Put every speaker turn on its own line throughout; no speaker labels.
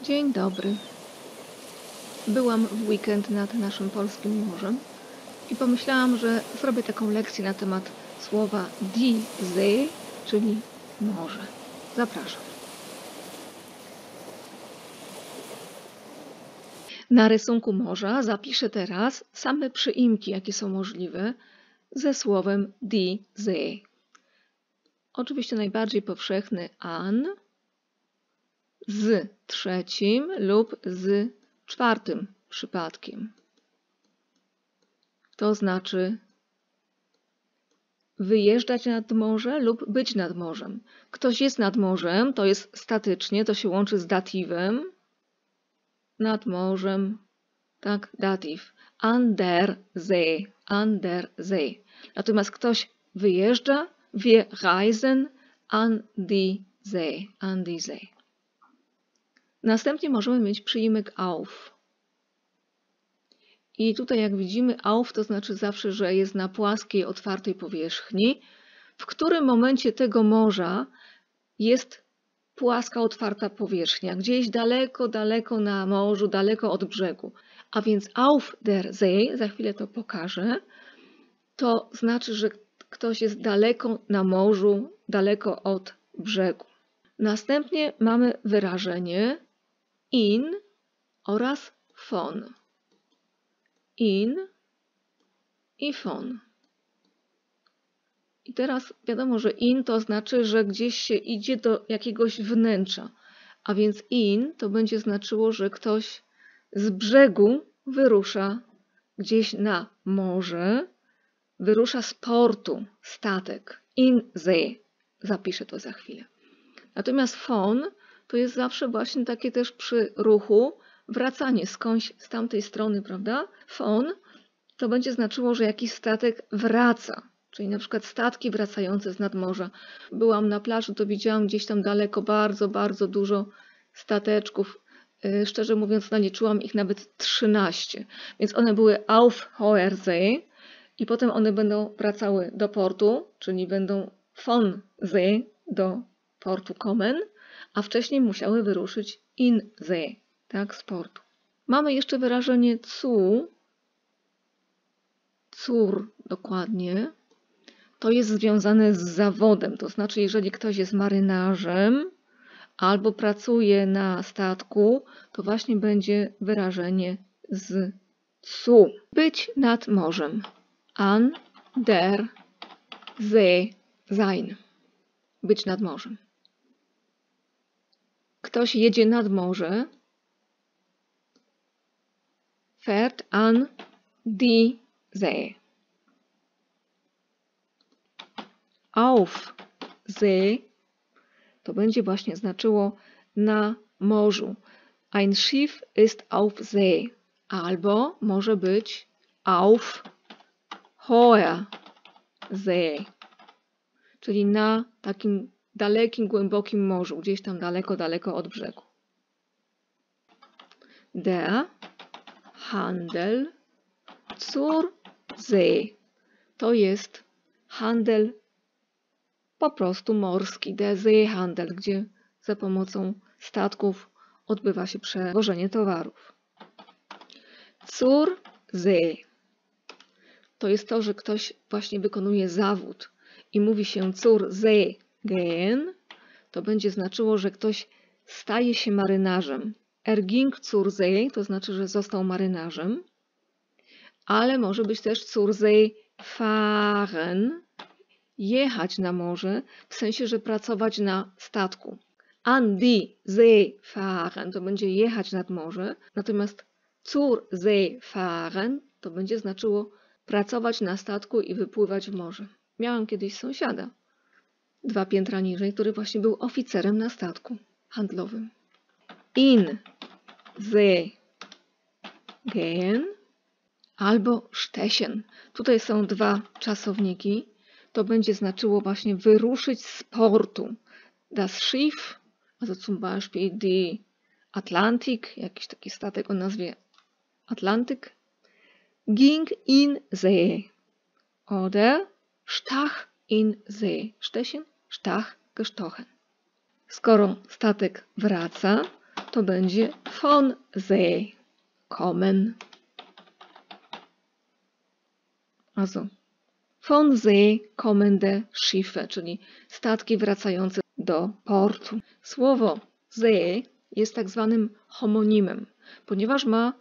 Dzień dobry. Byłam w weekend nad naszym polskim morzem i pomyślałam, że zrobię taką lekcję na temat słowa die See, czyli morze. Zapraszam. Na rysunku morza zapiszę teraz same przyimki, jakie są możliwe, ze słowem die See. Oczywiście najbardziej powszechny an, z trzecim lub z czwartym przypadkiem. To znaczy wyjeżdżać nad morze lub być nad morzem. Ktoś jest nad morzem, to jest statycznie, to się łączy z datywem. Nad morzem, tak, datyw. An der See, an der See. Natomiast ktoś wyjeżdża, wir reisen an die See, an die See. Następnie możemy mieć przyimek auf. I tutaj jak widzimy auf to znaczy zawsze, że jest na płaskiej, otwartej powierzchni. W którym momencie tego morza jest płaska, otwarta powierzchnia? Gdzieś daleko, daleko na morzu, daleko od brzegu. A więc auf der See, za chwilę to pokażę, to znaczy, że ktoś jest daleko na morzu, daleko od brzegu. Następnie mamy wyrażenie in oraz von. In i von. I teraz wiadomo, że in to znaczy, że gdzieś się idzie do jakiegoś wnętrza. A więc in to będzie znaczyło, że ktoś z brzegu wyrusza gdzieś na morze, wyrusza z portu, statek. In See. Zapiszę to za chwilę. Natomiast von to jest zawsze właśnie takie też przy ruchu wracanie skądś z tamtej strony, prawda? Von to będzie znaczyło, że jakiś statek wraca, czyli na przykład statki wracające z nadmorza. Byłam na plaży, to widziałam gdzieś tam daleko bardzo, bardzo dużo stateczków. Szczerze mówiąc, naliczyłam ich nawet 13. Więc one były auf hoher See i potem one będą wracały do portu, czyli będą von See do portu kommen, a wcześniej musiały wyruszyć in See, tak, z portu. Mamy jeszcze wyrażenie zu, zur dokładnie. To jest związane z zawodem, to znaczy jeżeli ktoś jest marynarzem albo pracuje na statku, to właśnie będzie wyrażenie z zu. Być nad morzem. An der See sein. Być nad morzem. Ktoś jedzie nad morze. Fährt an die See. Auf See to będzie właśnie znaczyło na morzu. Ein Schiff ist auf See. Albo może być auf hoher See. Czyli na takim dalekim, głębokim morzu. Gdzieś tam daleko, daleko od brzegu. Der Handel zur See. To jest handel po prostu morski, der Seehandel, gdzie za pomocą statków odbywa się przewożenie towarów. Zur See. To jest to, że ktoś właśnie wykonuje zawód i mówi się zur See gehen, to będzie znaczyło, że ktoś staje się marynarzem. Er ging zur See, to znaczy, że został marynarzem, ale może być też zur See fahren, jechać na morze, w sensie, że pracować na statku. An die See fahren to będzie jechać nad morze, natomiast zur See fahren to będzie znaczyło pracować na statku i wypływać w morze. Miałam kiedyś sąsiada, 2 piętra niżej, który właśnie był oficerem na statku handlowym. In See gehen albo stechen. Tutaj są 2 czasowniki. To będzie znaczyło właśnie wyruszyć z portu. Das Schiff, also zum Beispiel die Atlantik, jakiś taki statek o nazwie Atlantyk, ging in See oder stach in See. Stechen, stach, gestochen. Skoro statek wraca, to będzie von See kommen. Also, von See kommende Schiffe, czyli statki wracające do portu. Słowo See jest tak zwanym homonimem, ponieważ ma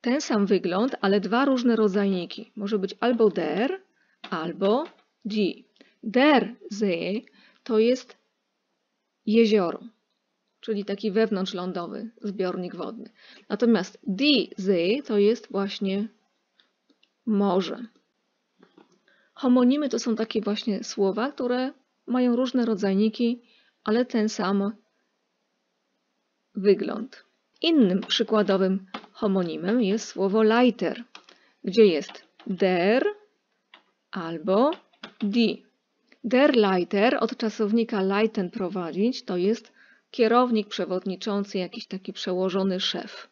ten sam wygląd, ale dwa różne rodzajniki. Może być albo der, albo die. Der See to jest jezioro, czyli taki wewnątrzlądowy zbiornik wodny. Natomiast die See to jest właśnie morze. Homonimy to są takie właśnie słowa, które mają różne rodzajniki, ale ten sam wygląd. Innym przykładowym homonimem jest słowo Leiter, gdzie jest der albo die. Der Leiter od czasownika leiten prowadzić to jest kierownik, przewodniczący, jakiś taki przełożony szef.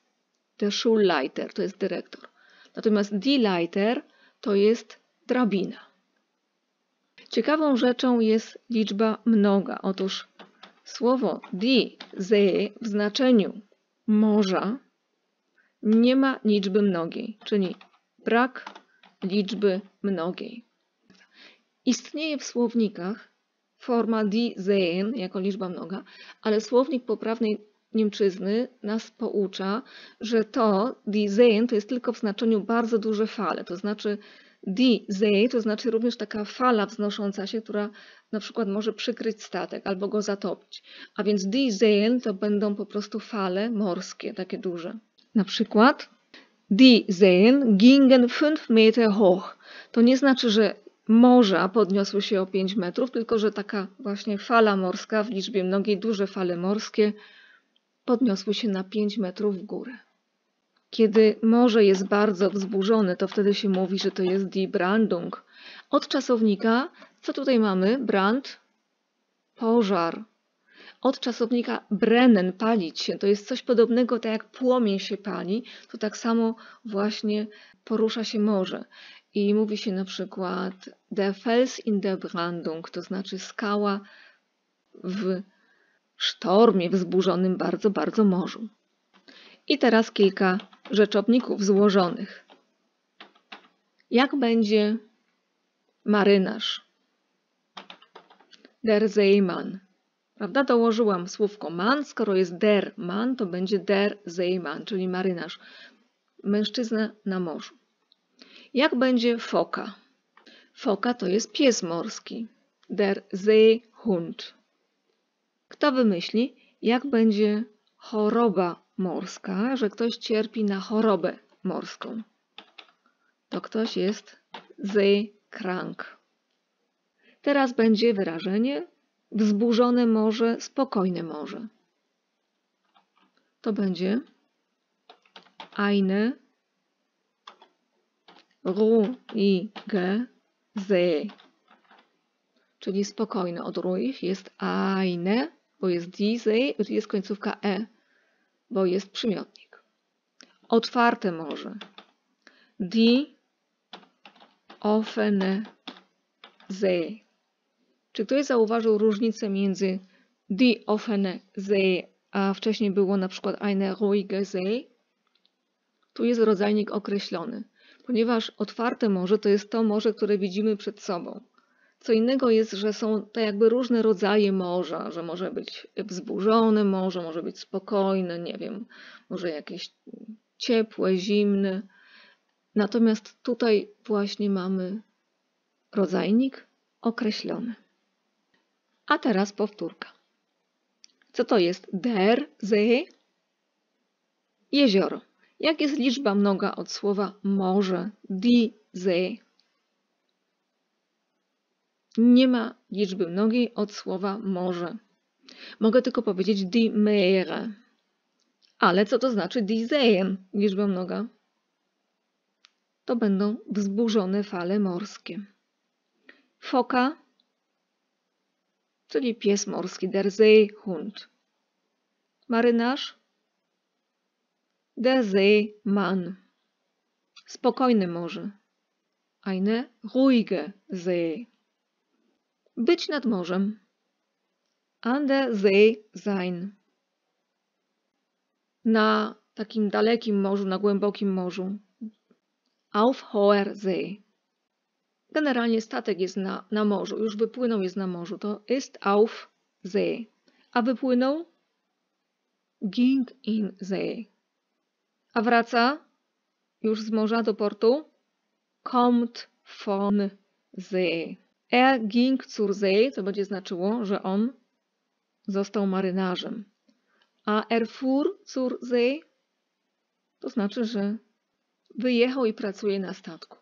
Der Schulleiter to jest dyrektor. Natomiast die Leiter to jest drabina. Ciekawą rzeczą jest liczba mnoga. Otóż słowo die See w znaczeniu morza nie ma liczby mnogiej, czyli brak liczby mnogiej. Istnieje w słownikach forma die Seen jako liczba mnoga, ale słownik poprawnej Niemczyzny nas poucza, że to die Seen to jest tylko w znaczeniu bardzo duże fale, to znaczy die See to znaczy również taka fala wznosząca się, która na przykład może przykryć statek albo go zatopić. A więc die Seen to będą po prostu fale morskie, takie duże. Na przykład die Seen gingen 5 Meter hoch. To nie znaczy, że morza podniosły się o 5 metrów, tylko że taka właśnie fala morska w liczbie mnogiej, duże fale morskie podniosły się na 5 metrów w górę. Kiedy morze jest bardzo wzburzone, to wtedy się mówi, że to jest die Brandung. Od czasownika, co tutaj mamy? Brand, pożar. Od czasownika brennen, palić się. To jest coś podobnego, tak jak płomień się pali, to tak samo właśnie porusza się morze. I mówi się na przykład der Fels in der Brandung, to znaczy skała w sztormie, wzburzonym bardzo, bardzo morzu. I teraz kilka rzeczowników złożonych. Jak będzie marynarz? Der Seemann. Prawda? Dołożyłam słówko man. Skoro jest der Mann, to będzie der Seemann, czyli marynarz. Mężczyzna na morzu. Jak będzie foka? Foka to jest pies morski. Der Seehund. Kto wymyśli, jak będzie choroba morska, że ktoś cierpi na chorobę morską? To ktoś jest seekrank. Teraz będzie wyrażenie wzburzone morze, spokojne morze. To będzie eine ruhige See. Czyli spokojne. Od ruhig jest eine, bo jest die See, i jest końcówka e, bo jest przymiotnik. Otwarte morze. Die offene See. Czy ktoś zauważył różnicę między die offene See, a wcześniej było na przykład eine ruhige See? Tu jest rodzajnik określony, ponieważ otwarte morze to jest to morze, które widzimy przed sobą. Co innego jest, że są tak jakby różne rodzaje morza, że może być wzburzone morze, może być spokojne, nie wiem, może jakieś ciepłe, zimne. Natomiast tutaj właśnie mamy rodzajnik określony. A teraz powtórka. Co to jest der See? Jezioro. Jak jest liczba mnoga od słowa morze? Die See. Nie ma liczby mnogiej od słowa morze. Mogę tylko powiedzieć die Meere. Ale co to znaczy die Seen? Liczba mnoga. To będą wzburzone fale morskie. Foka, czyli pies morski, der Seehund. Marynarz, der Seemann. Spokojne morze, eine ruhige See. Być nad morzem, an der See sein. na takim dalekim morzu, na głębokim morzu. Auf hoher See. Generalnie statek jest na morzu, już wypłynął, jest na morzu. To ist auf See. A wypłynął? Ging in See. A wraca już z morza do portu? Kommt von See. Er ging zur See, to będzie znaczyło, że on został marynarzem. A er fuhr zur See, to znaczy, że wyjechał i pracuje na statku.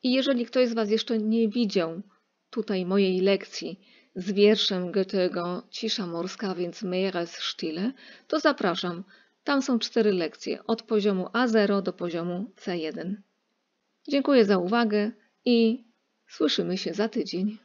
I jeżeli ktoś z Was jeszcze nie widział tutaj mojej lekcji z wierszem Goethego Cisza morska, więc Meeresstille, to zapraszam. Tam są 4 lekcje, od poziomu A0 do poziomu C1. Dziękuję za uwagę i słyszymy się za tydzień.